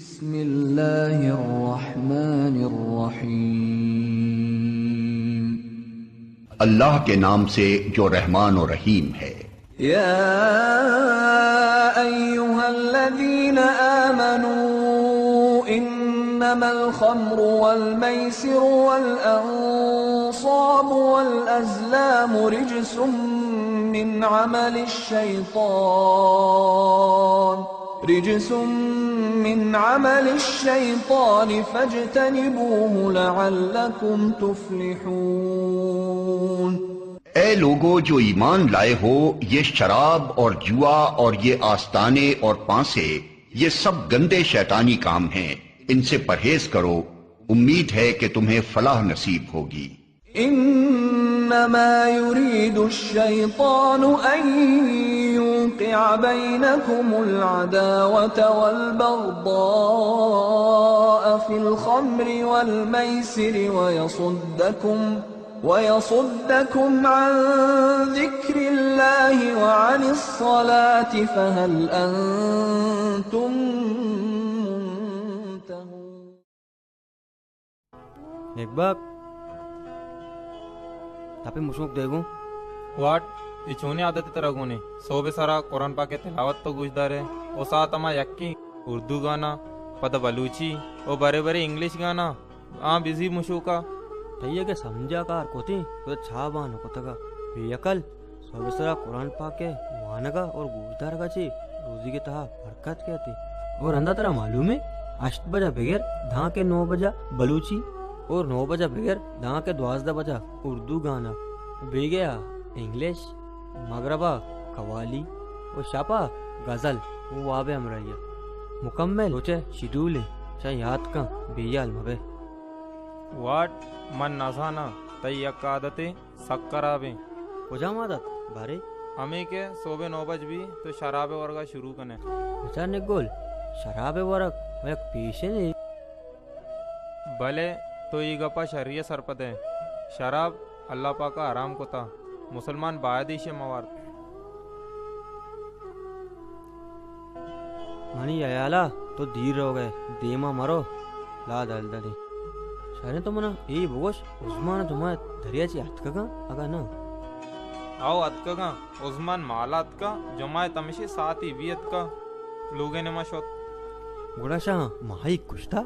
बिस्मिल्लाहिर्रहमानिर्रहीम। अल्लाह के नाम से जो रहमान और रहीम है। या अय्युहल्लज़ीना आमनू इन्नमल खम्रु वल मैसिरु वल अंसाबु वल अज़लामु रिज्सुम मिन अमलिश शैतान फज्तनिबूहु लअल्लकुम तुफ्लिहून। ए लोगो जो ईमान लाए हो, ये शराब और जुआ और ये आस्ताने और पांसे, ये सब गंदे शैतानी काम हैं। इनसे परहेज करो, उम्मीद है कि तुम्हें फलाह नसीब होगी। इन्नमा युरीदु शैतानु अन युक़िअ बैनकुमुल अदावत वल बग़दाअ फिल खम्रि वल मैसिरि वयसुद्दकुम अन ज़िक्रिल्लाहि व अनिस्सलाति फहल अंतुम मुंतहून। एक बार tapi musuk देखूं वाट इचूने आदत तरगुने सोबे सारा कुरान पाक के तिलावत तो गुजदारे ओ साथ अमा यक्की उर्दू गाना पता बलूची ओ बरे बरे इंग्लिश गाना बिजी मुशुका तैये के समझा कार कोती तो छा बान कोतगा बेयकल सोबे सारा कुरान पाक के वानगा और गुजदार का ची रोजी के तहा बरकत कहती और अंदा तेरा मालूम है 8 बजा बगैर धा के 9 बजा बलूची और 9 बजा बगैर धा के 12 बजा उर्दू गाना बेगया इंग्लिश मगरबा कवाली और शापा गजल वो वाबे अमरैया मुकम्मल होचे शेड्यूल है चाहे याद का बेयाल मबे वाट मन नजाना तई यक आदते सक्कराबे कुजाम आदत बारे हमें के सोबे 9 बज भी तो शराबे वर्गा शुरू कने बेचारने गोल शराबे वरक एक पीछे नहीं भले तो ये गपा शरिया सरपद है। शराब अल्लाह पाक का आराम को था मुसलमान बायदीश मवार मानी अयाला तो धीर हो गए देमा मरो ला दल दली शाने तो मना यही बोगोश उस्मान तुम्हारे दरियाची अतका अगा ना आओ अतका उस्मान माला अतका जमाए तमशी साथ ही भी अतका लोगे ने मशोत गुड़ाशा माही कुछ था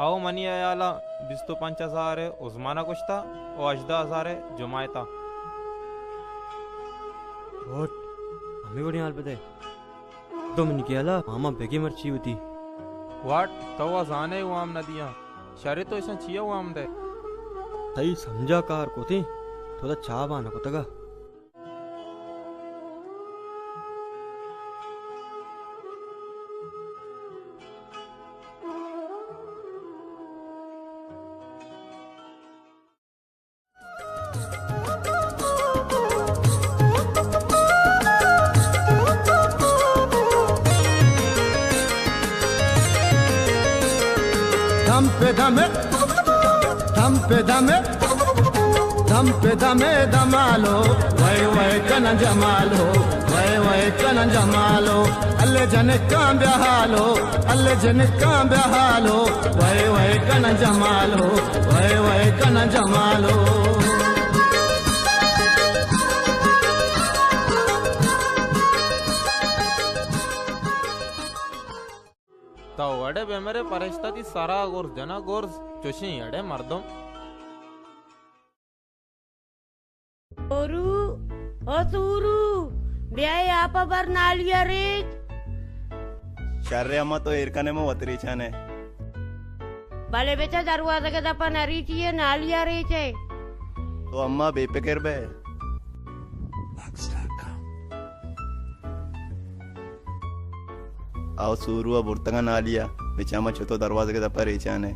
आओ मनी आयाला 25,000 है उस्माना कुछ था और 18,000 है जमाए था वोट हमें को नहीं हाल पता है तो मन कियाला मामा बेगी मर्ची होती वाट तो जाने वाम नदियां शरे तो ऐसा चिया वाम दे तई समझा कार को थी थोड़ा चाह बाना को तगा धम पे दमे दमालो वय वय कन जमालो वय वय कन जमालो अल्ले जन कांब्या हालो अल्ले जन कांब्या हालो वय वय कन जमालो वय वय कन जमालो तो वडे बेमरे परिश्ता ती सारा गोर्स जना gorge चोशी अडे मर्दम Oru, o turu, biaya apa barnalia rit? Syarre amma to irkane mo watri chane. Bale beca darwaza ke depan rit ye nalia rit है. तो अम्मा बेपकेर बे आओ सूरुआ बुर्तंगा नालिया बिचामा छतो दरवाजे के दपा रेचाने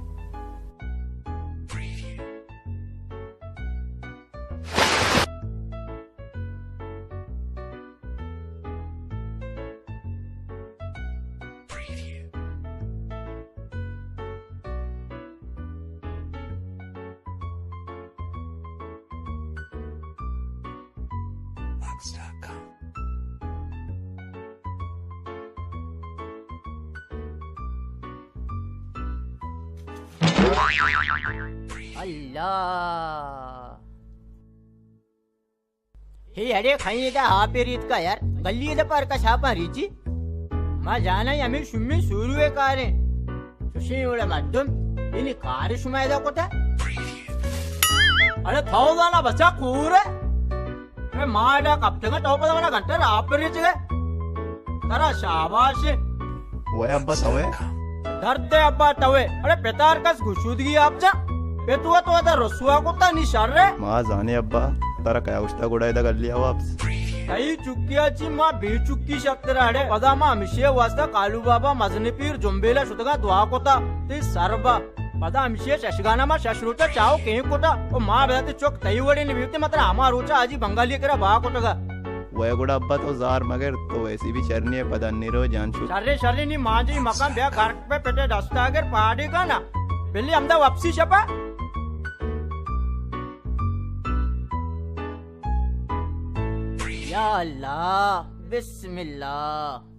अल्लाह हे अरे खाई दा हा पे रीत का यार गल्ली दा पर का छापा रीची मा जाना यमी शुम्मी सुरुवे कारे सुशी उडा मद्दम इनी कारे शुमायदा कोता अरे थाओ ना बच्चा कूरे मैं माडा कप्ते का टॉप दा घंटा आप पे रीच गए तरा शाबाश वय अब्बा तवे दर्द अब्बा तवे अरे पेतार कस घुसुदगी आप जा पेतुआ तो आता रसुआ कोता निशार रे मा जाने अब्बा तारा काय उष्टा गुडायदा गल्ली वापस काही चुक्कियाची मा बे चुक्की शक्तराडे पदामा मिशे वाजता कालू बाबा मजने पीर जोंबेला शुतगा दुआ कोता ते सरबा पदा मिशे शशगाना मा शशरुचा चाव केही कोता ओ मा बेते चोक तईवडे नि बिते मात्र आमा रोचा आजी बंगाली करा बा कोतगा वय गुडा अब्बा तो जार मगर तो वैसी भी शरनी है पदा निरो जानशु शर्रे शर्रे नि माजी मकान बे घर पे पेटे दस्ता अगर पाड़ी का ना पहले हमदा वापसी छपा या अल्लाह बिस्मिल्लाह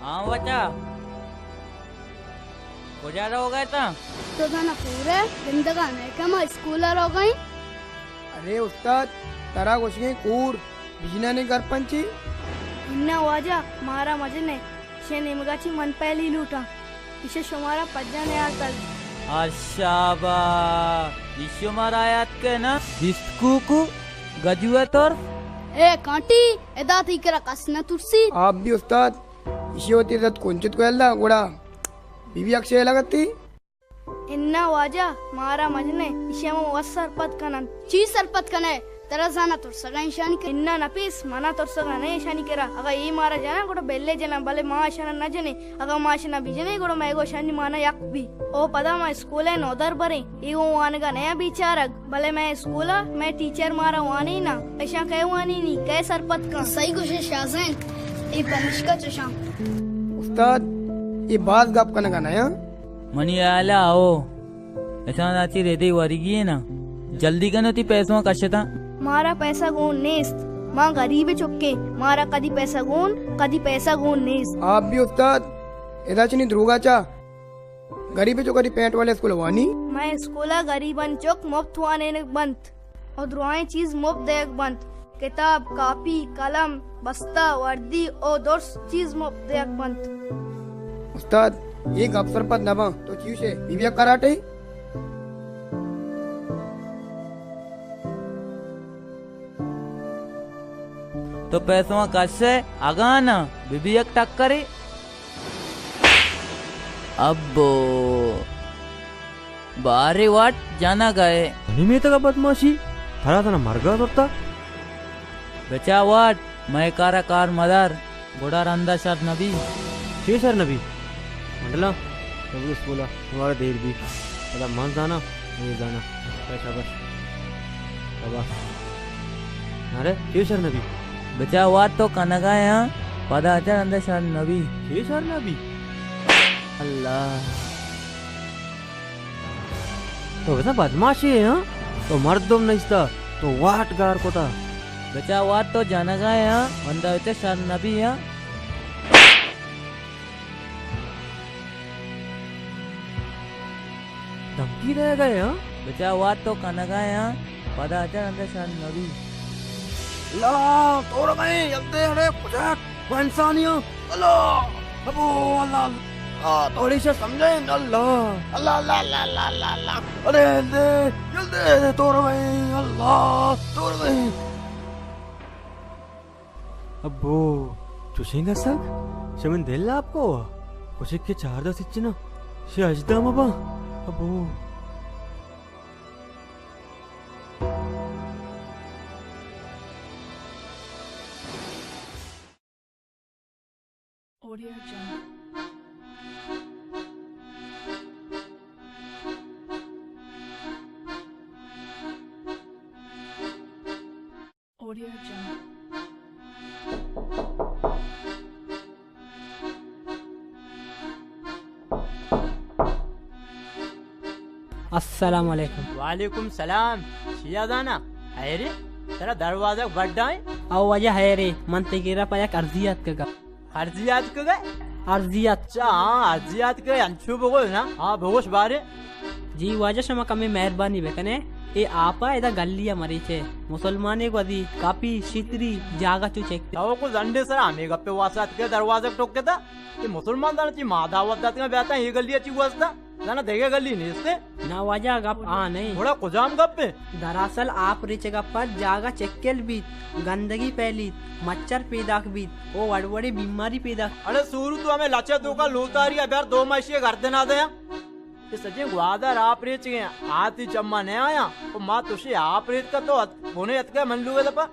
हाँ बच्चा गुजार हो गए तो ना पूरे जिंदगान है क्या मैं स्कूलर हो गई अरे उस्ताद तरा कुछ नहीं कूर बिजना नहीं कर पंची इन्ना वाजा मारा मजे ने शे निमगाची मन पहली लूटा इसे शुमारा पज्जा ने आता अशाबा इशुमार आयात के ना दिस्कुकु गजुए तोर ए कांटी एदा थी करा कसना तुरसी आप भी उस्ताद इसी होती रत कुंचित को एल्ला गुड़ा बीबी अक्षय लगती इन्ना वाजा मारा मजने इसे मो वसर पत कनन ची सरपत कने तेरा जाना तुर सगा ईशानी के इन्ना नपीस मना तुर सगा ने ईशानी केरा अगर ये मारा जाना गुड़ा बेल्ले जना भले माँ ईशाना न जने अगर माँ ईशाना बीजने गुड़ा मैं गो ईशानी माना यक भी ओ पदा मैं स्कूल है नोदर बरे ये वाने का नया बिचारक भले मैं स्कूला मैं टीचर मारा वानी ना ऐसा कहे वानी नहीं कहे सरपत का सही कुछ शाज़ेन ये बनिश्का चशां उस्ताद ये बात गप करने का नया मनी आला आओ ऐसा नाची रेदी वरीगी है ना जल्दी कनो ती पैसों का कशता मारा पैसा गुण नेस्त माँ गरीब चुक्के मारा कदी पैसा गुण नेस्त आप भी उस्ताद इधर चनी ध्रुगाचा गरीब चो करी पेंट वाले स्कूल वानी मैं स्कूला गरीबन चुक मुफ्त वाने ने बंद और दुआएं चीज मुफ्त देख बंद किताब कापी कलम बस्ता वर्दी और दोस्त चीज मुफ्त देख बंद उस्ताद एक अफसर पद नबा तो चीज़े बीबिया कराटे तो पैसों का से आगाना बीबी एक टक्करी अब्बो बारी वाट जाना गए में तक बदमाशी थारा तना मरगा होता बेचा वाट मैं कार मदार गोड़ा रंदा सर नबी छे सर नबी मंडला तो बोला तुम्हारा देर भी पता मन जाना ये जाना पैसा बस बाबा अरे छे सर नबी बेचा वाट तो कनगा यहाँ पदा हजार अंदर सर नबी छे सर नबी अल्लाह तो वैसा बदमाशी है हाँ तो मर्द दम नहीं था तो वाट गार को था बेचा वाट तो जाना गया यहाँ अंदर होते सर नबी यहाँ धमकी दे गए हाँ बेचा वाट तो कनगा यहाँ पदा हजार अंदर सर नबी ला तोड़ गए जल्दी अरे कुछ इंसानियों अल्लाह अबू अल्लाह थोड़ी से समझे अल्लाह अल्लाह अल्लाह अल्लाह अल्लाह अल्लाह अरे दे जल्दी तोड़ गए अल्लाह तोड़ गए अब्बो चुसेंगा सर शमिन दिल आपको 고식게 잘다 있지나 시 아시다마 봐 뭐 Audio Jungle. Audio Jungle. अस्सलाम वालेकुम। वालेकुम सलाम। शिया दाना हैरे तेरा दरवाजा बड्डा है आओ वजह हैरे मन तेरा पाया अर्जियात का अर्जियात का अर्जियात हाँ अर्जियात का अंशु बगोल ना हाँ भगोश बारे जी वजह शमा कमी मेहरबानी बेकने ए आपा इधर गल्लिया मरी छे मुसलमाने को अदी कापी शितरी जागा चु चेक ताऊ को जंडे सर हमें गप्पे वासात के दरवाजा टोक के था ये मुसलमान दाना ची मादावत दाते में बैठा ये गल्लिया ची वास्ता जाना देखे गली नहीं इससे ना वजह गप नहीं थोड़ा कुजाम गप पे दरअसल आप रिचे गप पर जागा चेक्केल बीत गंदगी फैली मच्छर पैदा बीत ओ वड़वड़ी बीमारी पैदा अरे सूरु तू हमें लचे दो का लोतारी अबेर 2 महीने घर देना दे ये सच्चे ग्वादर आप रिच गए आती चम्मा नहीं आया तो माँ तुझे आप रिच का तो होने यत्का मन लूगे लपा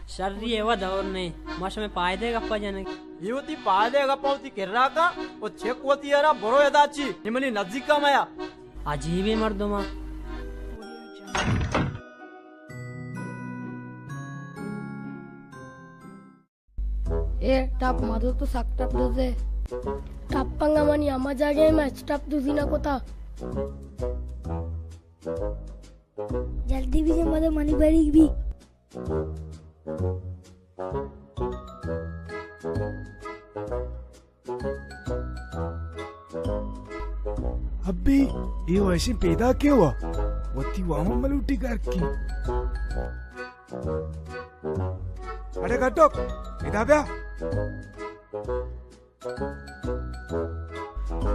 शर्री एवा दौर नहीं मश में पाए दे गप्पा जाने ये होती पाए दे गप्पा होती किर्रा का वो चेक होती यारा बरो यदाची निमली नजदीक का माया अजीब ही मर्दमा ए टप मादो तो सक्टप दुजे टप्पंगा मनी अम्मा जागे मैच टप दुजीना को था जल्दी भी मदो मनी बड़ी भी अब्बी ये वैसे पैदा क्यों हुआ वती वहां मलूटी करकी अरे कटोक इधर बया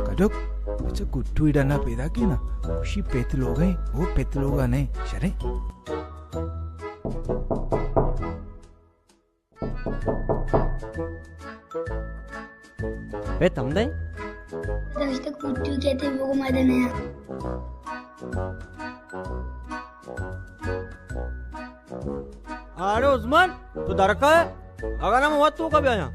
कटोक अच्छा गुट्टू इडाना पैदा की ना खुशी पेत लोग हैं वो पेत लोग नहीं शरे वे तम दे दस तक गुट्टू कहते वो मदन है अरे उस्मान तू दरका है अगर ना मत तू कब आया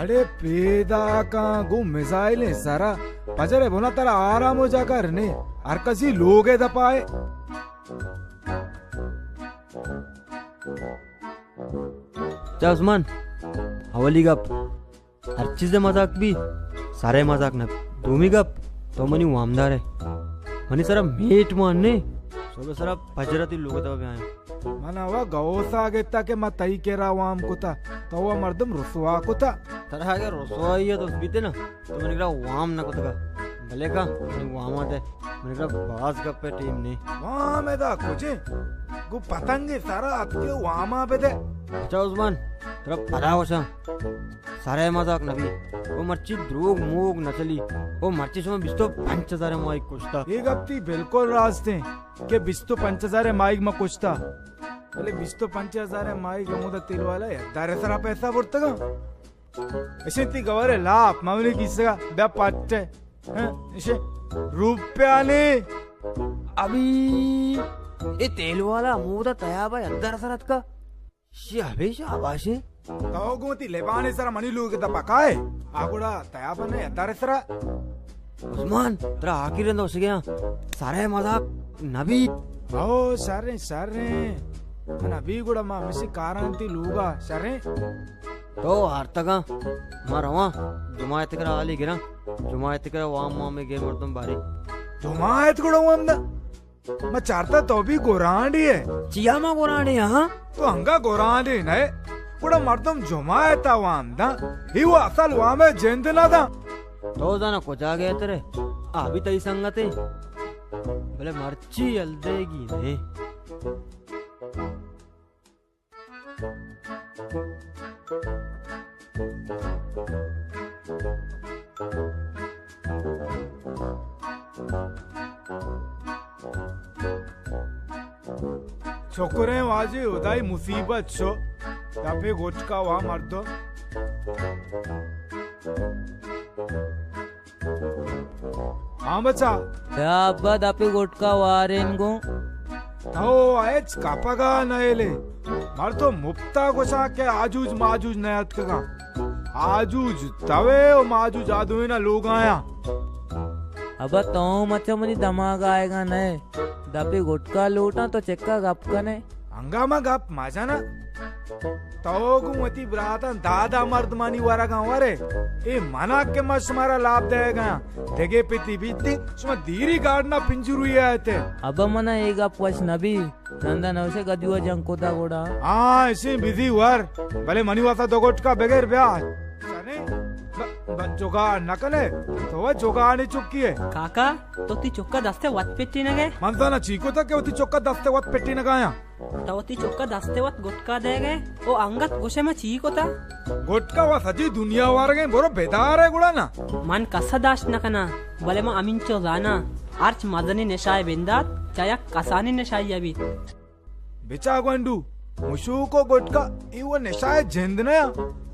अरे पैदा का गो मिसाइल है सारा पजरे बोला तेरा आराम हो जाकर ने हर किसी लोग है दपाए जा उस्मान हवली गप हर चीज मजाक भी सारे मजाक न तुम्ही गप तो मनी वामदार है मनी सारा मीट मानने सोबे सारा पजराती लोग दबे आए मना वा गौसा गेता के मत तई के रा वाम कुता तो वा मर्दम रुसवा कुता तरह के रुसवा ही है तो बीते ना तो मैंने कहा वाम ना कुता भले का मैंने वाम आते मैंने कहा बाज गप पे टीम नहीं वाम है दा कुछ गु पतंगे सारा आपके वामा पे दे अच्छा उस्मान तेरा पता हो सा सारे मजाक नबी वो मर्ची द्रोग मोग न चली वो मर्ची समय बिस्तो 5000 माइक कुछ था ये गप्ती बिल्कुल रास्ते के बिस्तो 5000 माइक में कुछ था पहले बिस्तो 5000 माइक मुदा तेल वाला है दारे सारा पैसा बुरता का ऐसे ती गवारे लाप मामले किसका बे पाटे हैं ऐसे रुपया ने अभी ये तेल वाला मुदा तया भाई अंदर सरत का शाबाश शाबाश ताओगोती लेबाने सरा मनी लोग के पकाए आगुड़ा तया बने अंदर सरा उस्मान तेरा आखिर न हो गया सारे मजाक नबी ओ सारे सारे नबी गुड़ा मा मिसी कारणती लूगा सारे तो हरतगा मारवा जुमायत करा आली गिरा जुमायत करा वाम वाम में गे मर्दम बारी जुमायत गुड़ा वाम दा मैं चारता तो भी गोरांडी है चिया मा गोरांडी हां तो हंगा गोरांडी नहीं पुड़ा मर्दम जुमायता वाम दा ही वो असल वाम है जेंदना दा तो जाना को जा गए तेरे अभी तई संगते बोले मर्ची हल देगी ने छोकरे वाजी उदाई मुसीबत छो तबे गोचका वहाँ मर्दो हाँ बच्चा या अब्बा दापे गोटका वारेन गो तो आयच कापागा नयले मार तो मुफ्ता गोसा के आजूज माजूज नयात का आजूज तवे ओ माजूज आदू ना लोग आया अब्बा तो मचा मनी दमाग आएगा नए दापे गोटका लोटा तो चेक्का गप कने हंगामा गप माझा ना तो मती ब्राता दादा मर्दमानी वारा गाँव रे ए मना के मस मारा लाभ देगा देगे पिती बीती सुमा धीरी गाड़ना पिंजरू ही आए थे अब मना एक आप वश नबी नंदा नवसे गजुआ जंको दा गोड़ा हाँ इसी बिजी वार भले मनी वाता दोगोट का बगैर ब्याह जुगाड़ न कने तो वह जुगाड़ नहीं चुकी है काका तो ती चुक्का दस्ते वत पेटी न गए मनता ना चीको था कि ती चुक्का दस्ते वत पेटी न गाया तो ती चुक्का दस्ते वत गुटका दे गए ओ अंगत गुस्से में चीको था गुटका वा सजी दुनिया वार गए बोरो बेदार है गुड़ा ना मन कसा दाश न कना भले मा अमिंचो जाना आर्च मदनी निशाय बिंदात चाया कसानी निशाई अभी बिचा गुंडू मुशु को गुटका इवो निशाय जिंदना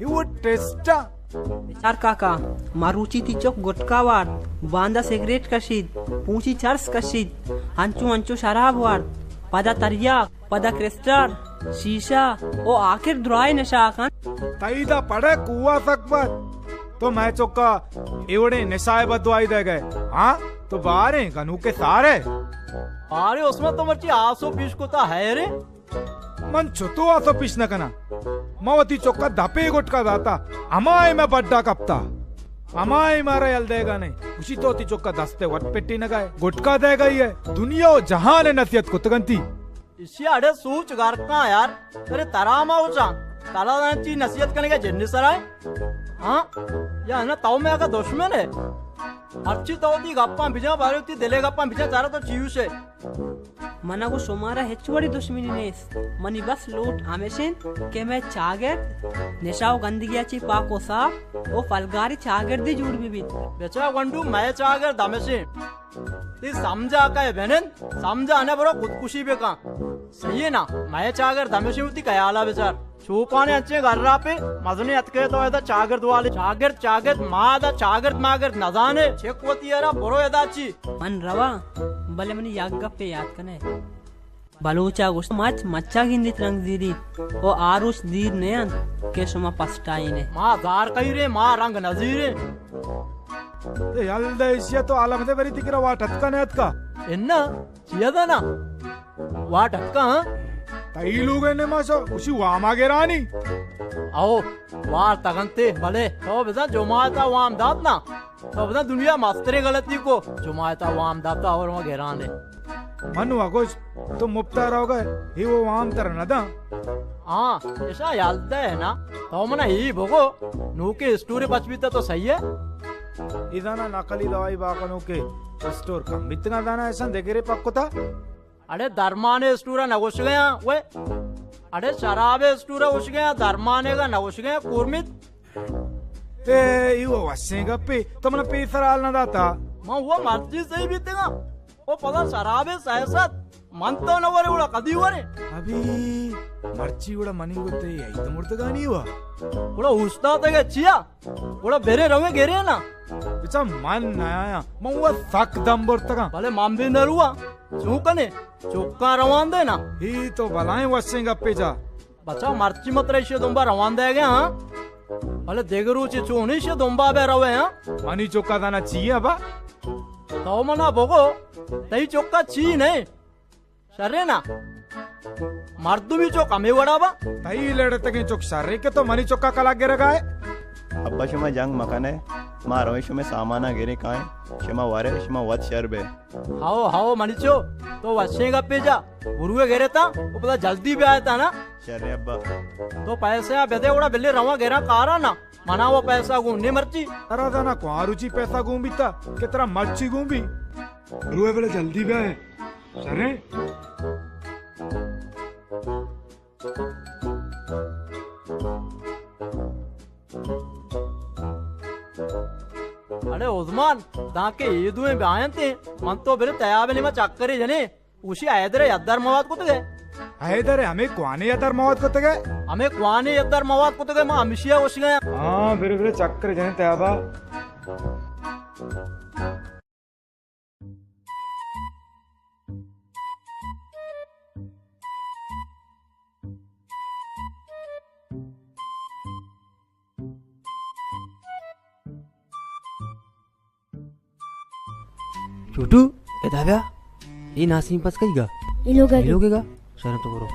इवो टेस्टा विचार काका मारुची ती चोक गुटका वार बांदा सिगरेट कशीद पूंची चर्स कशीद हंचू हंचू शराब वार पदा तरिया पदा क्रिस्टल शीशा ओ आखिर द्राय नशा कान ताईदा पड़े कुआ तक पर तो मैं चोका इवड़े निशाय बदवाई दे गए हाँ तो बारे गनु के सारे अरे उसमें तो मर्ची आसो पीस को ता है रे मन छुतो आसो पीस न कना मवती चोका धपे गुटका दाता अमाय में बड्डा कपता अमाय मारा यल देगा नहीं उसी तो ती चोका दस्ते वट पेटी न गए गुटका देगा ही है दुनिया ओ जहान नसीहत कुतगंती इसी अड़े सूच गार का यार अरे तरामा उचा ताला ची नसीहत करने का जिन्नी सराय हाँ या ना ताऊ में आका दुश्मन है अच्छी तो ती गप्पा बिजा बारे ती दिले गप्पा बिजा चारा तो चीयू से मना को सुमारा हेचवड़ी दुश्मनी नेस मनी बस लूट आमेशिन के मैं चागर नेशाव गंदगियाची पाको साफ ओ फलगारी चागर दी जुड़ भी बेचा वंडू मैं चागर दामेशिन ती समझा का है बहनन समझा आने बरो खुदकुशी पे का सही है ना मैं चागर दामेशिन ती कयाला बेचार छुपाने अच्छे घर रा पे मजने अतके तो ऐसा चागर दुआले चागर चागर मादा चागर मागर नजाने छेकवती यारा बरो यदाची मन रवा भले मनी याग्गा पे याद कने बलूचा गुस्त मच मच्चा गिंदी रंग दीदी ओ आरुष दीर नयन के सुमा पस्टाई ने मां गार कई रे मां रंग नजीरे ए यल्दा इसिया तो आलमदे बरी दिकरा वाटत का नेत का इन्ना चियदा ना वाटत का तई लोग ने मासो उसी वामा गेरानी आओ वार तगंते भले तो बेटा जुमाता वाम दात ना तो बेटा दुनिया मास्तरे गलती को जुमाता वाम दाता और वहाँ घेराने मनु अगोज तो मुफ्ता रहोगे ही वो वाम तर नदा हाँ ऐसा याद है ना तो मना ही भोगो नू के स्टोरी बचपीता तो सही है इदाना नकली दवाई बाकनों के स्टोर कम बितना दाना ऐसा देखे रे पक्को था अरे धर्माने स्टूरा नगोश गया वे अरे शराबे स्टूरा उस गया धर्माने का नगोश गया कुर्मित ए यो वसेगा पे तो मना पे सराल ना दाता मां वो मर्जी सही बीतेगा वो पता शराबे सहसत मन तो न वरे उड़ा कदी वरे अभी मर्ची उड़ा मनी होते यही तो मुर्तगा नहीं हुआ उड़ा उस्ता तक चिया उड़ा बेरे रवे गेरे ना बिचा मन नया मैं वो सक दम बुर्तगा भले मामबे न रुआ चूकने चुक्का रवान दे ना ही तो भलाई वसेगा पे जा बचा मर्ची मत रही दुम्बा रवान दे गया हाँ भले देगरू चे चूनी से दुम्बा बे रवे हाँ मनी चौका दाना चाहिए बा तो मना भोगो तई चौका ची नहीं शरे ना मर्दू भी चौक हमें वड़ा बा तई लड़ते के चौक शरे के तो मनी चौका कला गिर गए अब्बा शमा जंग मकान है मां रमेश में सामाना गिरे काए शमा वारे शमा वत शरबे हाओ हाओ मनीचो तो वसेगा पे जा गुरुए घेरे था वो पता जल्दी भी आया था ना शरे अब्बा तो पैसे बेदे उड़ा बिल्ले रवा घेरा कारा ना मना वो पैसा गुंडे मर्ची अरे दाना कुआरुची पैसा गुंबी था कितना मर्ची गुंबी रुए बेले जल्दी भी आए सरे अरे उस्मान दाके ये दुए ब्याहन थे मन तो बेरे तयाबे में चक्करे जने उसी आयदरे यद्दर मवाद को तो गए आयदरे हमें कुआने यद्दर मवाद को तो गए हमें कुआने यद्दर मवाद को तो गए मां हमेशा उस गए हाँ बेरे बेरे चक्करे जने तयाबा छोटू ए दाव्या ये नासीम पास कहीं गा ये लोगेगा शर्म तो करो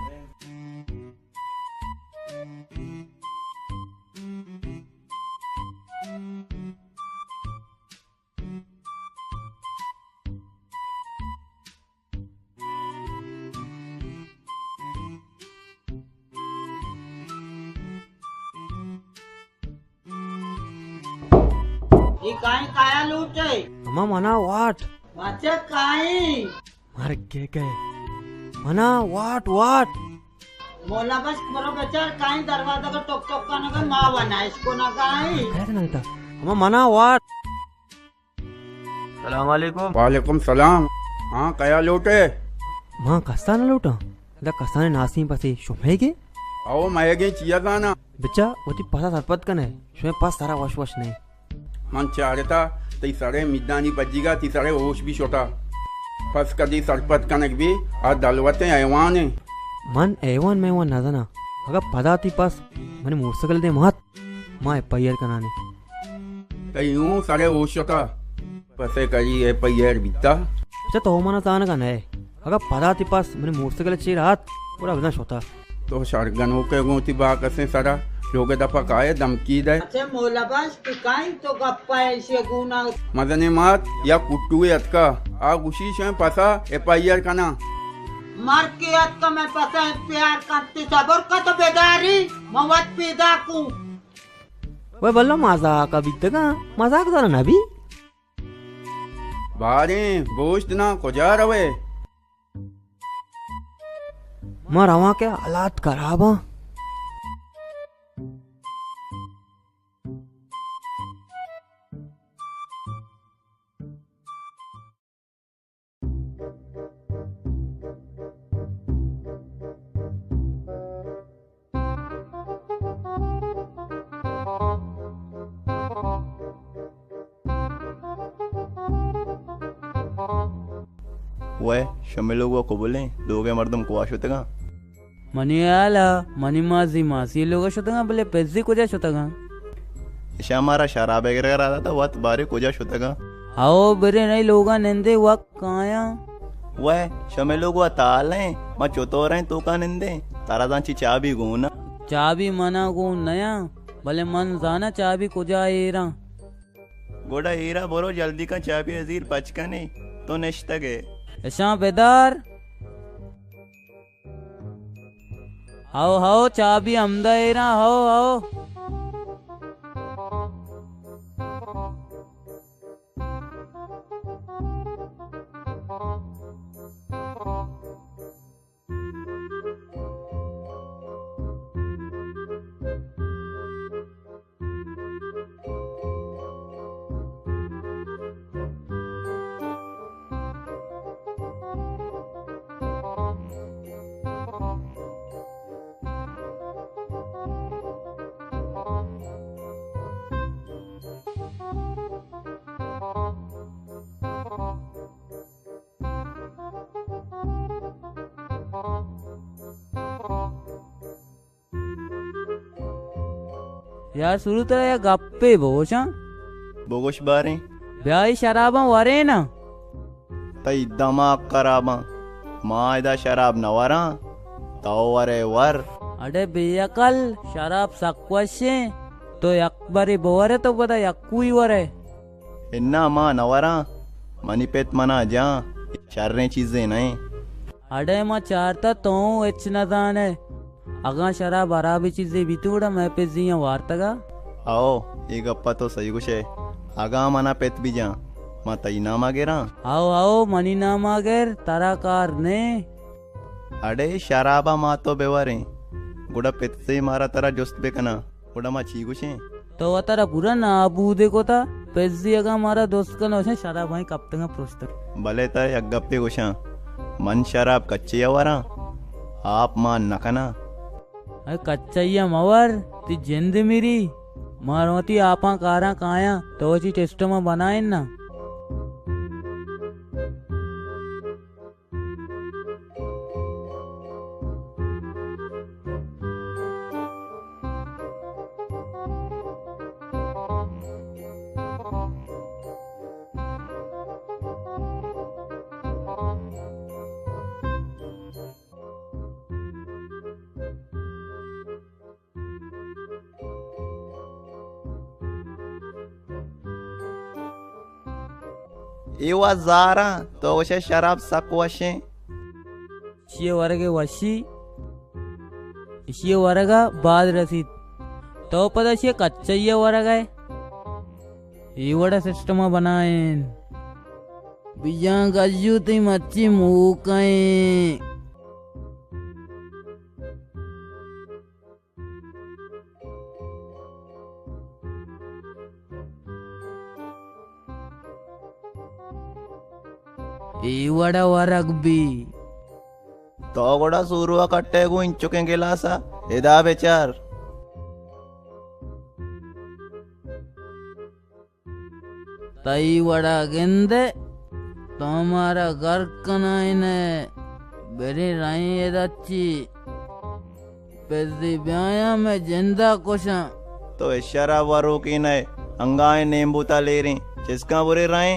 ही काय काया लूटे अम्मा मना वाट वाचे काय मार के गए मना वाट वाट मोला बस बरो बेचार काय दरवाजा का टोक टोक का नगा माँ बना इसको ना काय काय था नगता अम्मा मना वाट सलाम वालेकुम वालेकुम सलाम हाँ कया लोटे माँ कस्ताना लूटा दा कस्ताने नासीम पासे शुमेगे आओ महेगे चिया गाना बच्चा वो ती पासा सरपत कन है शुमे पास सारा वश वश नहीं मन चाहता ती सारे मिदानी बजीगा ती सारे होश भी छोटा पस कदी सरपत कनक भी आ दलवते ऐवान है मन ऐवान में वो नजना अगर पदा ती पास मैंने मोटरसाइकिल दे मत माँ पैयर कनाने कई यूं सारे होश छोटा पसे करी है पैर बिता बच्चा तो मना ताना कन है अगर पदा ती पास मैंने मोटरसाइकिल चे रात पूरा बदन छोटा तो शरगनों के गोती बा कसे सारा लोगे दफा काए धमकी दे अच्छे मोला बस काय तो गप्पा ऐसे गुना मदने मात या कुट्टू अतका आ गुशी से पसा एपायर कना मार के याद का मैं पता है प्यार करती सबर का तो बेदारी मवत पैदा को वह बल्ला मजाक अभी तक मजाक जरा ना भी बारे गोश्त ना कोजा रवे मार आवा के हालात खराब हैं वह शमे लोग को बोले लोग मर्दम को आश होतेगा मनी आला मनी माजी मासी लोग शोतगा बोले पेजी को जा शोतगा इशा हमारा शराब वगैरह रहा था वत बारे को जा शोतगा आओ बेरे नहीं लोगा नंदे वक काया वह शमे लोग वो ताल हैं मां चोतो रहे तो का नंदे तारा दांची चाबी गोना चाबी मना को नया भले मन जाना चाबी को जा एरा गोड़ा एरा बोरो जल्दी का चाबी अजीर पचका नहीं तो निश्तगे ऐसा बेदार आओ आओ चाबी हमदा एरा आओ आओ यार शुरू तो या गप्पे बोशा बोगोश बारे ब्याई शराबा वरे ना तई दमाक कराबा मायदा शराब नवरा ताओ वरे वर अरे बेयकल शराब सक्वशे तो यकबरी बोरे तो बता यक्कुई वरे इन्ना मां नवरा मनी पेत मना जा शर्रे चीजें नहीं अरे मां चारता तो एच न जाने अगा शराब अराबी चीजें बितूड़ा मैं पे जिया वार्तगा आओ ये गप्पा तो सही कुछ है आगा मना पेत भी जा मां तई ना मागेरा आओ आओ मनी ना मागेर तारा कार ने अरे शराबा मां तो बेवारे गुड़ा पेत से मारा तारा जोस्त बेकना गुड़ा मां छी कुछ है तो वो तारा पूरा ना बूदे को था पेजी अगा मारा दोस्त का नौशे शराब भाई कब तक प्रोस्त भले तारे अगप्पे कुछ मन शराब कच्चे अवरा आप मान नकना अरे कच्चा मवर ती जिंद मेरी मारवती आपा कारा काया तो ची टेस्ट में बनाए ना इवा जारा तो वशे शराब सक वशे इशिये वरगे वशी इशिये वरगा बाद रसीद तो पदशिये कच्चయ్య वरगाय इवड़ा सिस्टम बनाएन बिया गज्जू ती मच्छी मूकाए इवड़ा वरग भी तो गोड़ा सूरुआ कट्टे को इंचुके गिलासा इदा बेचार तई वड़ा गेंदे तुम्हारा घर कनाइने बेरी राई एदाची पेजी ब्याया में जिंदा कोशा तो इशारा वरो की नए अंगाए नींबूता ले रही जिसका बुरे राय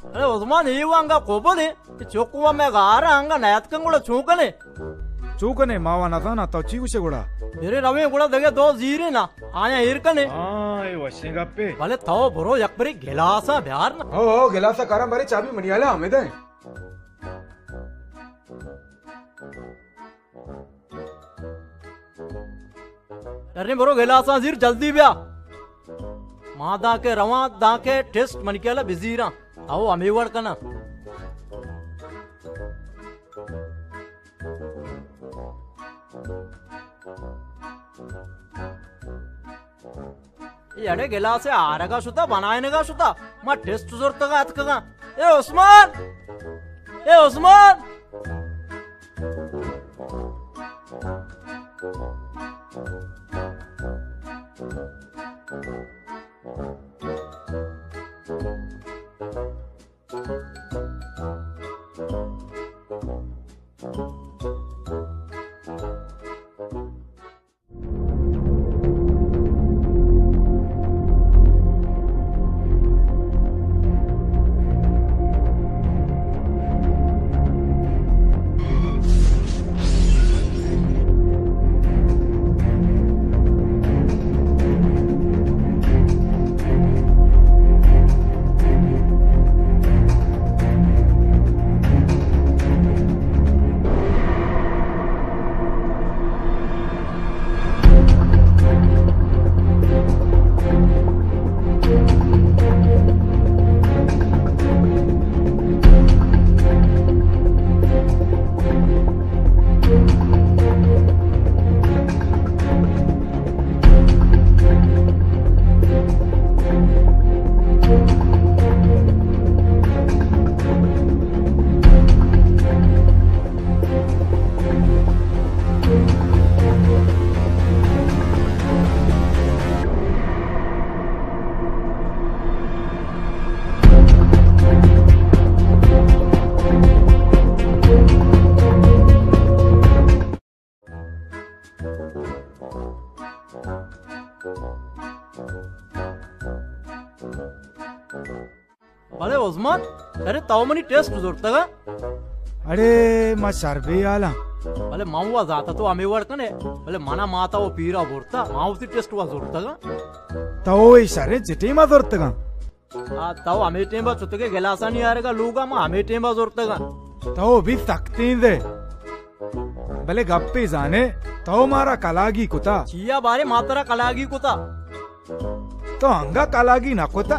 अरे उस्मान ईवांगा कोपदे चोकुवा में गारा अंगा नयतकं गुड़ा चूकने चूकने मावा नताना तो चीकुशे गुड़ा मेरे रवे गुड़ा दगे दो जीरे ना आया इरकने ए वशे गप्पे भले तो बरो यकबरी गिलासा बिहार ना हो गिलासा कारा बारे चाबी मणियाला हमें दे अरे बरो गिलासा जीर जल्दी ब्या मादा के रवा दा के टेस्ट मणिकेला बिजीरा आओ अमीवड़ कना याडे गेला से आरगा सुता बनायनेगा सुता मा टेस्ट जोरतगा अतकगा ए उस्मान अरे उस्मान अरे ताव मनी टेस्ट जोरतगा अरे मा शारबे आला भले माऊवा जाता तो आम्ही वडकने भले मना माता वो पीरा बोरता माऊती टेस्ट वा जोरता का तव इशारे चिटी मा जोरत का ताव आम्ही टेंबा चुतके गेलासा नहीं आरेगा लोगा मा आम्ही टेंबा जोरता का तव भी सकती दे भले गप्पे जाने तव मारा कलागी कुता चिया बारे मातरा कलागी कुता तो अंगा कलागी ना कुता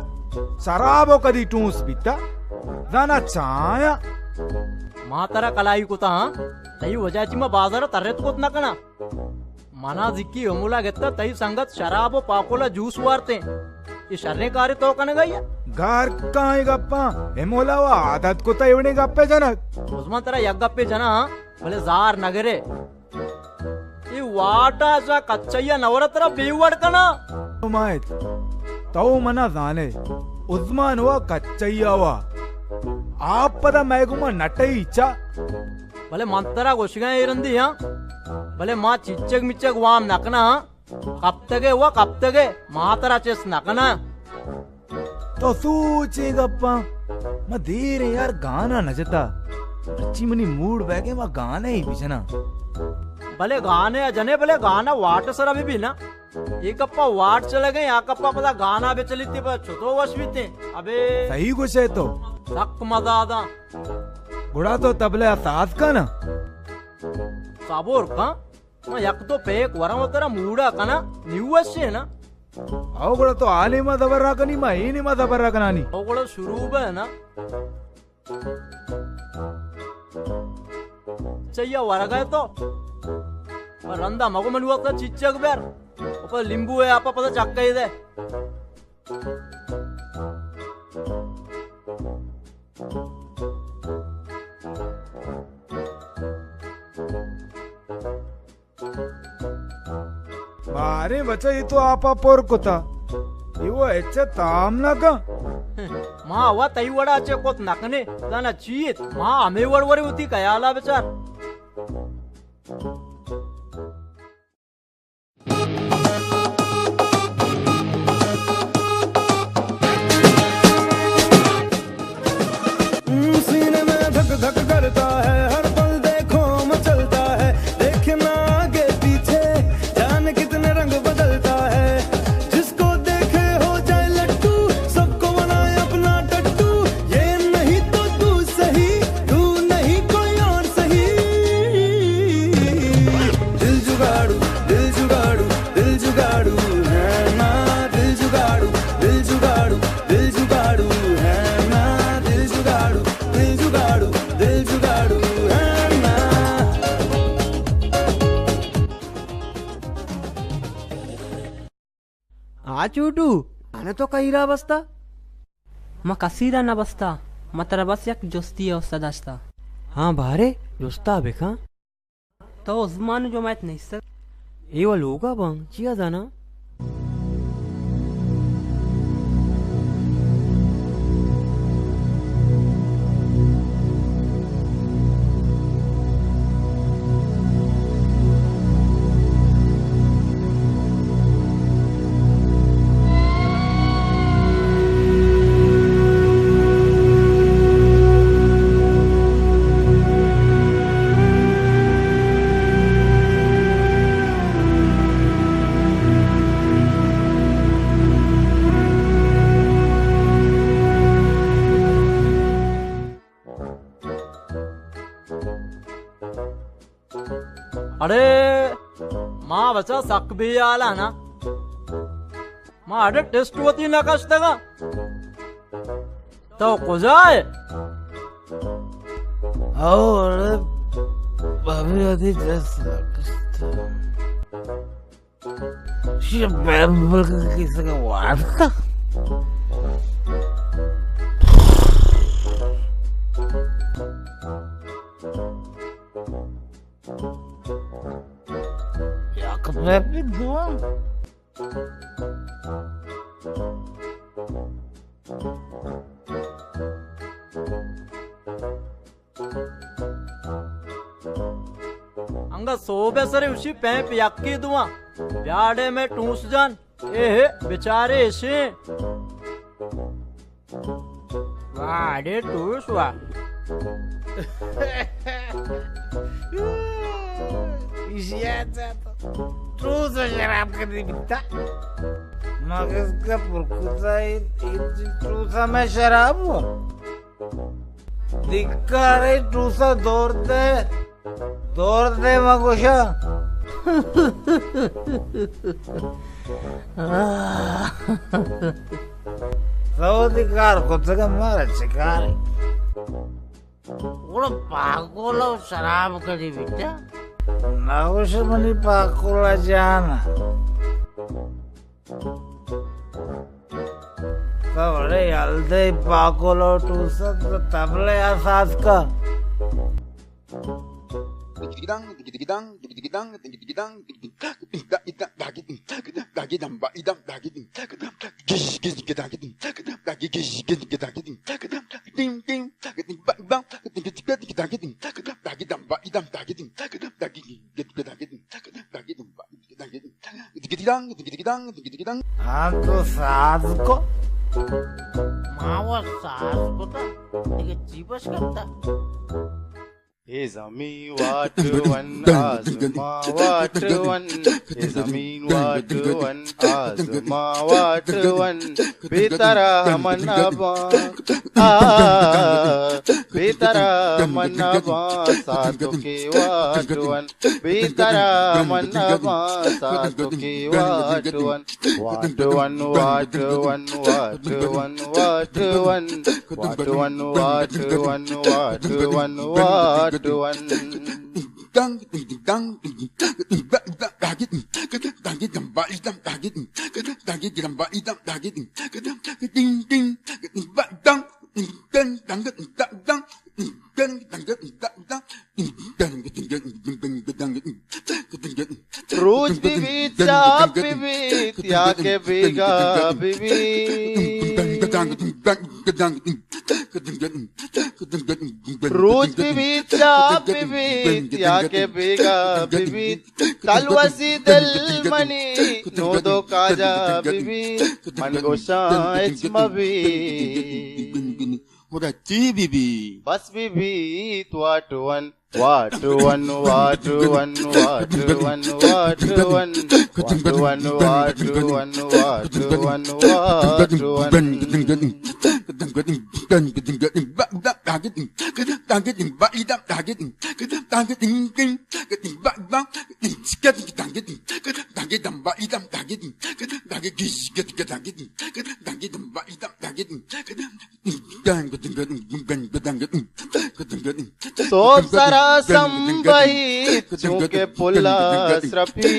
शराबो कदी टूस बीता जाना चाया मातरा कलाई कुता तई वजाची मा बाजार तर्रेत कोत नकना मना जिक्की अमूला घेतला तई संगत शराबो पाकोला ज्यूस वारते ये शर्रे कार्य तो कन गई गार काय गप्पा एमोला वा आदत कुता एवढे गप्पे जनक उस्मा तरा यग गप्पे जना भले जार नगरे ये वाटाचा कच्चय्या नवरात्र बेवडकना माहित तव मना जाने उस्मान वा कच्चय्या वा आप पदा मैगुमा नटई इच्छा भले मंतरा गोशिगा इरंदी हा भले मा चिच्चक मिच्चक वाम नकना कप्तगे वा कप्तगे मातरा चेस नकना तो सूचे गप्पा म धीरे यार गाना नचता अच्छी मनी मूड बैगे मा गाने ही बिजना भले गाने जने भले गाना वाट सर अभी भी ना एक कप्पा वाट चले गए यहाँ कप्पा पता गाना भी चली थी छुतो वश भी थे अबे सही कुछ है तो सख्त मजा आता बुढ़ा तो तबले सास का ना साबोर का मैं यक तो पेक वरम तेरा मूडा का ना न्यूस से ना आओ बुढ़ा तो आले मा दबर रहा कनी मा ही नहीं मा दबर रहा कनानी आओ बुढ़ा शुरू है ना चाहिए वरगा तो रंदा मगो मनुआ का चिच्चक बेर ऊपर नींबू है आपा पता चक्का ही दे बारे बच्चा ये तो आपा पोर कोता ये वो अच्छा ताम ना का माँ वा तई वड़ा अच्छे कोत नकने जाना चीत माँ हमें वड़वड़ी होती कयाला बेचार सीने में धक धक करता है हर पल देखो मचलता है देखना आगे पीछे जान कितने रंग बदलता है जिसको देखे हो जाए लट्टू सबको बनाए अपना टट्टू ये नहीं तो तू सही तू नहीं कोई और सही दिल जुगाड़ू दिल जुगाड़ू दिल जुगाड़ू है ना दिल जुगाड़ू दिल जुगाड़ू दिल जुगाड़ू है ना दिल जुगाड़ू दिल जुगाड़ू दिल जुगाड़ू है ना आ चूटू आने तो कहीरा बसता म कसीरा न बसता मात्र बस एक जोस्ती अवस्था दास्ता हाँ भारे जोस्ता बेखा तो उस्मान जो मैच नहीं सर ये वाला होगा बंग चिया जाना अरे माँ बचा सक भी आला ना माँ अरे टेस्ट होती नकाश तगा तो को जाए और भाभी आती जैसे ये बैबल का किसी का वार्ता या कब भी दुआ अंगा सोबे सरे उसी पैप यक्की दुआ ब्याडे में टूस जान ए बेचारे ऐसे वाडे टूस वा इशियाचा तूच शराब कधी पिता मग इसका पुरकुता टूसा मैं शराब हूँ धिक्कार है टूसा दौड़ दे मगुशा धिक्कार को तो मारा शिकार पाकोला शराब कधी बिट्टा नागुश मनी पाकोला जाना तबले हल्दे पाकोलो टूसा तबले आसास का हाँ तो सास को मावा सास को तो चीपस करता हे ज़मीन वाट वन आसमां वाट वन हे ज़मीन वाट वन आसमां वाट वन बेतरा मनबा बेतरा मनबा सातों के वाट वन बेतरा मनबा सातों के वाट वन वाट वन वाट वन वाट वन वाट वन वाट वन वाट वन वाट वन वाट one रोज बीबी चाह बीबी त्यागे बेगा बीबी रोज बीबी चाह बीबी त्यागे बेगा बीबी तलवसी दिल मनी नो दो काजा बीबी मन गोशा एच मबी बीबी बस बीबी वाट वन वाट वन वाट वन वाट वन वाट वन वाट वन वाट वन वाट वन वाट सोब सारा संबहित चूंकि पुल्ला स्रपी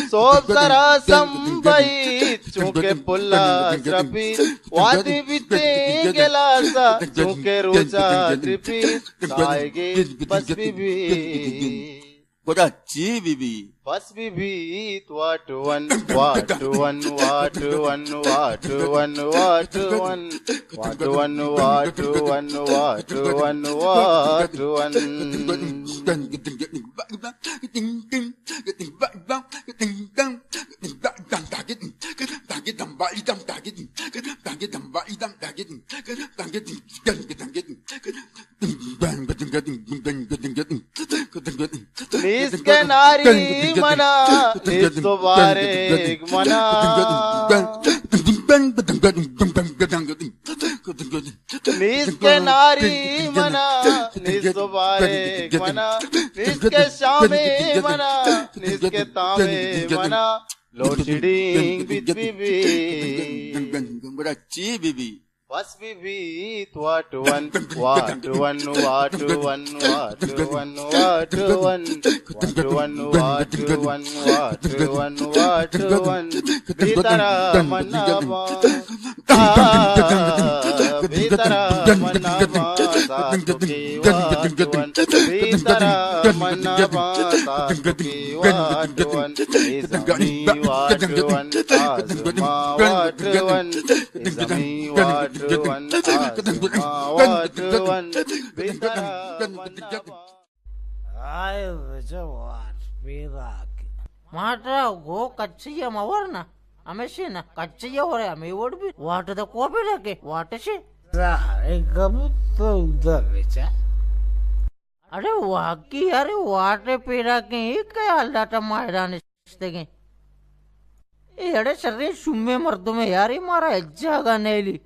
सोब सारा संबहित चूंकि पुल्ला स्रपी वादी बीते गेलासा चूंकि रोजा त्रिपी साएगे बस बीबी Kodachi bibi. Bas bibi. What one, what one, what one, what one, what one, what one, what one, what one, what इसके नारी मना निस्वारे मना इसके नारी मना निस्वारे मना इसके शामे मना इसके तामे मना लोडशिडिंग बिच बीबी बस बीबी what one what one what one what one what one what one what one what one what one बेतरा मनबा बेतरा मनबा सातों के वाट वन बेतरा मनबा सातों के वाट वन इज़मी वाट वन आज़मा वाट वन इज़मी वाट मात्रा गो कच्चिया मवर ना हमेशे ना कच्चिया हो रहा मैं वोट भी वाट द कॉपी रखे वाट से अरे कब तो उधर बेचा अरे वाकी अरे वाटे पेड़ा के क्या अल्लाह मायरा ने एड़े शर्रे शुम्मे मर्दों में यार ही मारा जगह नहीं ली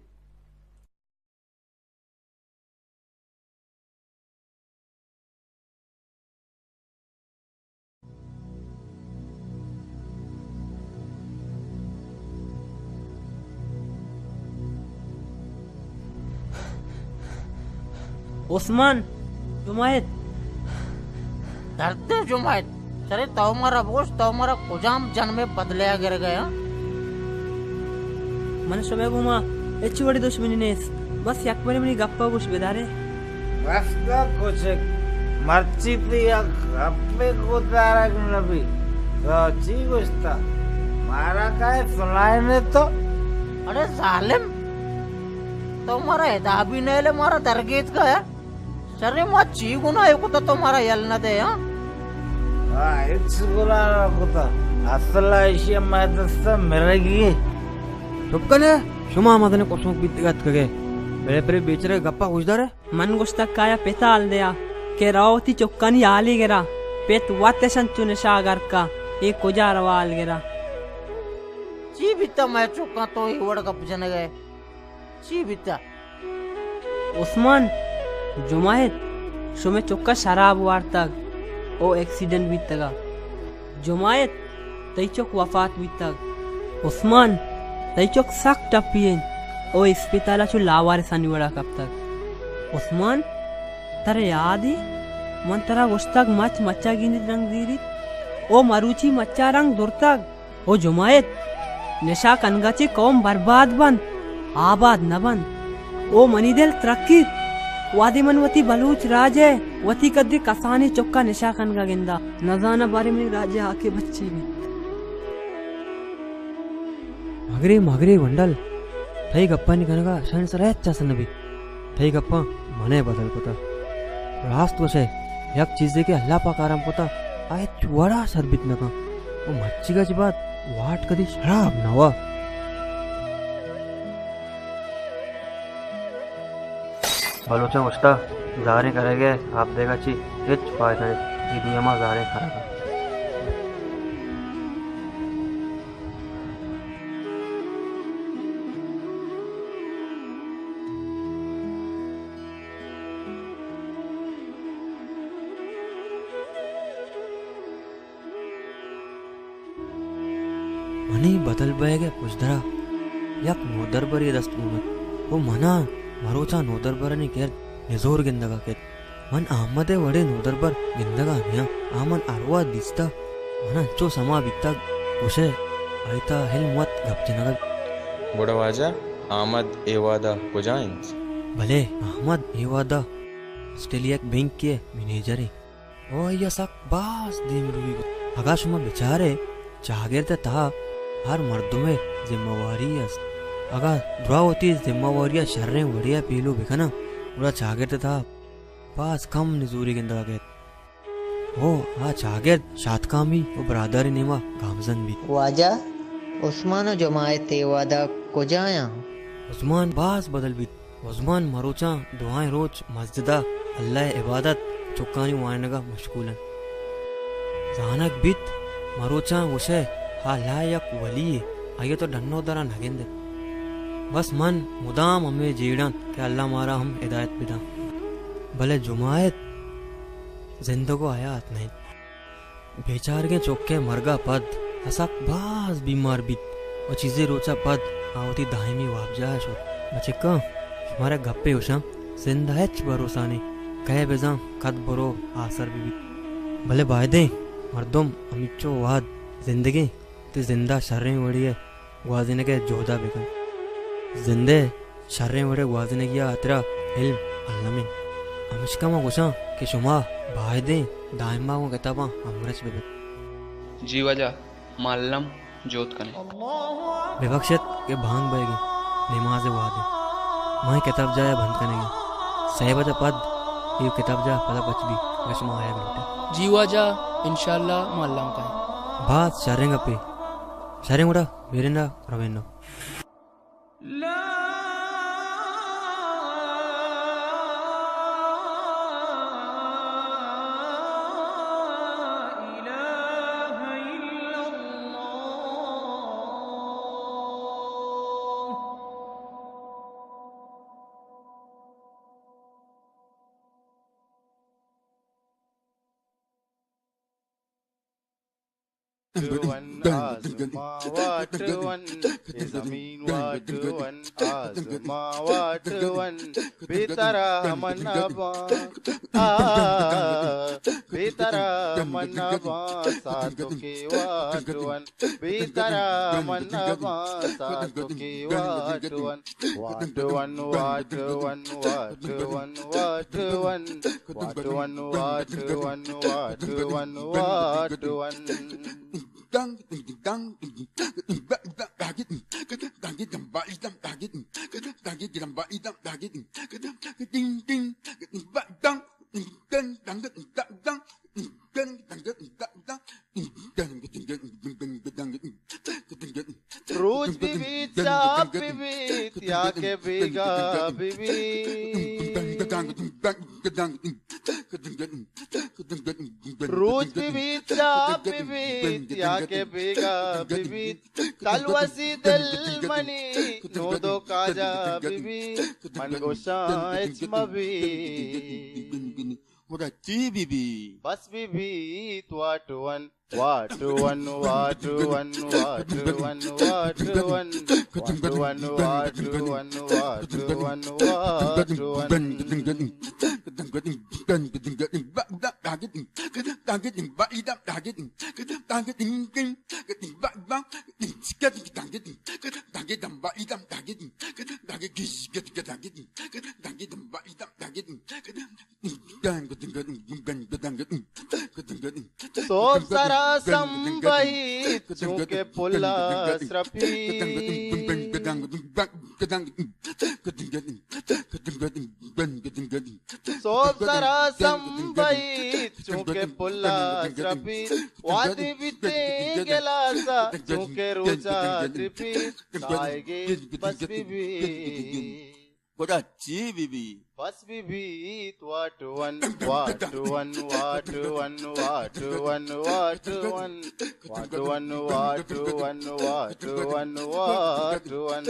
उस्मान जुमायत डरते जुमायत सरे तो हमारा बोझ तो हमारा कुजाम जन में बदलिया गिर गया मन समय घुमा ಹೆಚ್ಚು बड़ी दुश्मनी ने बस एक बार मेरी गप्पा कुछ बेदारे बस का कुछ मर्ची थी या गप्पे को तारक नबी तो ची कुछ था मारा का सुनाए ने तो अरे जालिम तो हमारा हिदाबी नहीं ले मारा दरगेज का है सरे माँ ची गुना है को तो तुम्हारा यल न दे हाँ इट्स गुला को तो असला इसी मैं दस्ता मिलेगी ढुक्कने शुमा मदने कोसों की दिक्कत कगे बड़े बड़े बेचरे गप्पा गुजदारे मन गुस्ता काया पेता आल दिया के रावती चौकानी आली गिरा पेत वाते संचुने शागर का एक कोजा रवाल गिरा ची बिता मैं चौका तो ही वड़ कप जने गए ची बिता उस्मान जुमायत शुमे चौका शराब वार्तक ओ एक्सीडेंट भी तगा जुमायत तई चौक वफात भी तक उस्मान तई चौक सक टपियन ओ अस्पताला चु लावारे सानी वड़ा कब तक उस्मान तरे याद ही मन तरा वस्तक मच मच्चा गिनी रंग दीरी ओ मरुची मच्चा रंग दुरतक ओ जुमायत नशा कनगाची कौम बर्बाद बन आबाद न बन ओ मनीदेल तरक्की वादी मनवती बलूच राजे वती कद्री कसानी चौका नशा कनगा गिंदा नजाना बारे में राजे आके बच्ची भी मगरे वंडल थई गप्पा निकनगा सन सरेच्चा सनबी थई गप्पा मने बदल पता रास्त वसे यक चीजे के अल्लाह पाकारम पता आए चुवाड़ा सरबित नका ओ मच्छी का बात वाट कदी शराब नवा बलोचा वस्ता जारे करेगे आप देगा ची हिच फायदा ये दुनिया में जारे करेगा मनी बदल बयगे पुजदरा यक नोदर बर ये दस्तूमत वो मना मरोचा नोदर बर ने केर निजोर गिंदगा के मन अहमदे वडे नोदर बर गिंदगा निया आमन अरवा दिसता मना चो समा बिता उसे आइता हेल मत गपचनगा बुढ़वाजा अहमद एवादा कुजाइंस भले अहमद एवादा ऑस्ट्रेलिया बैंक के मैनेजर ओ या सक बास देम रुई आकाश में बेचारे जागेरते था हर मर्दों में जिम्मेवारी है अगर दुआ होती जिम्मेवारियां शर्रें वड़िया पीलू बिखना उड़ा जागेरते था पास कम निजूरी गिंदा गए ओ आ जागेर शातकामी ओ बरादरी नेमा गामजन भी वाजा उस्मान जमायत वादा को जाया उस्मान बास बदल भी उस्मान मरोचा दुआएं रोज मस्जिदा अल्लाह इबादत चुकानी वानगा मशगूलन जानक बित मरोचा उसे हालायक वली आये तो डन्नो दरा नगेंदे बस मन मुदाम हमें जीड़न के अल्लाह मारा हम हिदायत बिदा भले जुमायत जिंदगो आयात नहीं बेचार के चौके मरगा पद हसक बास बीमार बित और चीजें रोचा पद आवती दाहिमी वाप जाए शो बच्चे का हमारे गप्पे उशम जिंदा है भरोसा नहीं कहे बेजा कद बरो आसर भी भले बायदे मर्दम अमिचो वाद जिंदगी तो जिंदा शर्रें वड़ी है वाजिने के जोधा बेगन जिंदे शर्रें वड़े वाजिने किया तेरा इल्म अल्लामीन अमिश्का मा गुसा कि शुमा बायदे दाइमा वो किताबा अमरच बेबे जीवाजा मालम जोत कने बेबख्शत के भांग बहेगी नमाज वादे माई किताब जाए बंद कनेगी सही बजा पद ये किताब जा पदा बच भी वशमा आया घंटे जीवाजा इंशाल्लाह मालम का बात शर्रें पे शर्रें उड़ा बेरेंदा रवेंदा वन आसमां वाट वन ये जमीन वाट वन आसमां वाट वन बेतरा मनबा बेतरा मनबा साधु के वाट वन बेतरा मनबा साधु के वाट वन वाट वन वाट वन वाट वन वाट वन वाट वन वाट वन वाट वन वाट वन dang रोज बीबी चाप बीबी त्या के बेगा बीबी रोज बीबी चाप बीबी त्या के बेगा बीबी तलवसी दिल मनी नो दो काजा बीबी मन गोशा एच मबी बस बीबी वाट वन वाट वन वाट वन वाट वन वाट वन वाट वन वाट वन वाट वन वाट वन सोब सारा संबहित चूंके पुल्ला स्रफी सोब सारा संबहित चूंके पुल्ला स्रफी वादी बीते गेलासा चूंके रोजा त्रिपी साएगे बस बीबी बस बीबी वाट वन वाट वन वाट वन वाट वन वाट वन वाट वन वाट वन वाट वन वाट वन